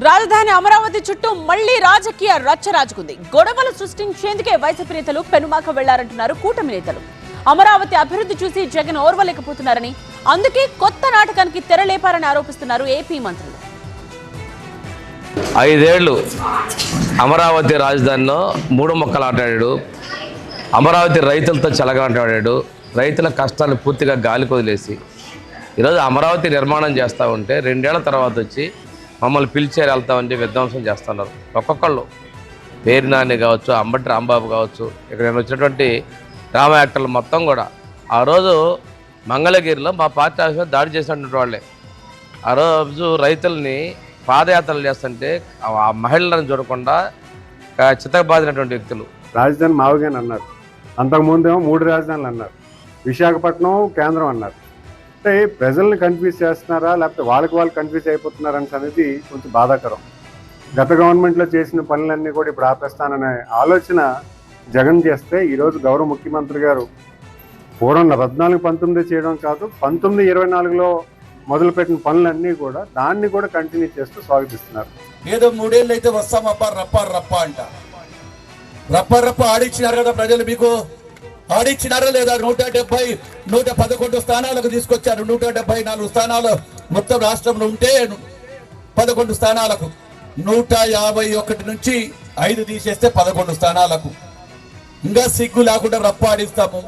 రాజధాని అమరావతి చుట్టూ మళ్లీ రాజకీయ రచ్చ రాజుకుంది. గొడవలు సృష్టించేందుకే వైసీపీ నేతలు పెనుమాక వెళ్లారంటున్నారు కూటమి నేతలు. అమరావతి అభివృద్ధి చూసి జగన్ ఓర్వలేకపోతున్నారని, అందుకే కొత్త నాటకానికి తెరలేపారని ఆరోపిస్తున్నారు ఏపీ మంత్రులు. 5 ఏళ్లు అమరావతి రాజధానిలో 3 మొక్కలు ఆటాడాడు. అమరావతి రైతులతో చెలగాటాడాడు. రైతుల కష్టాలు పూర్తిగా గాలి కొదిలేసి ఈరోజు అమరావతి నిర్మాణం చేస్తూ ఉంటే 2 ఏళ్ల తర్వాత వచ్చి మమ్మల్ని పిలిచేరు వెళ్తామని విధ్వంసం చేస్తున్నారు. ఒక్కొక్కళ్ళు పేరు నాని కావచ్చు, అంబటి రాంబాబు కావచ్చు, ఇక్కడ నేను వచ్చినటువంటి డ్రామా యాక్టర్లు మొత్తం కూడా ఆ రోజు మంగళగిరిలో మా పార్టీ ఆఫీస్ దాడి చేసినటువంటి వాళ్ళే. ఆ రోజు రైతుల్ని పాదయాత్రలు చేస్తుంటే ఆ మహిళలను చూడకుండా చితకబాదినటువంటి వ్యక్తులు. రాజధాని మావుగాని అన్నారు, అంతకుముందేమో 3 రాజధానులు అన్నారు, విశాఖపట్నం కేంద్రం అన్నారు. అంటే ప్రజల్ని కన్ఫ్యూజ్ చేస్తున్నారా, లేకపోతే వాళ్ళు కన్ఫ్యూజ్ అయిపోతున్నారని అనేది కొంచెం బాధాకరం. గత గవర్నమెంట్లో చేసిన పనులన్నీ కూడా ఇప్పుడు ఆపేస్తాననే ఆలోచన జగన్ చేస్తే, ఈరోజు గౌరవ ముఖ్యమంత్రి గారు పూర్వం 14-19 చేయడం కాదు, 19-24లో మొదలుపెట్టిన పనులన్నీ కూడా దాన్ని కూడా కంటిన్యూ చేస్తూ స్వాగతిస్తున్నారు. ఏదో 3 ఏళ్ళు అయితే వస్తామప్ప రప్ప అంట. రప్ప ఆడిచ్చినారు కదా ప్రజలు, మీకు ఆడిచ్చినారా లేదా? 111 స్థానాలకు తీసుకొచ్చారు. 174 స్థానాలు మొత్తం రాష్ట్రంలో ఉంటే 11 స్థానాలకు 151 నుంచి 5 తీసేస్తే 11 స్థానాలకు. ఇంకా సిగ్గు లేకుండా రప్ప ఆడిస్తాము.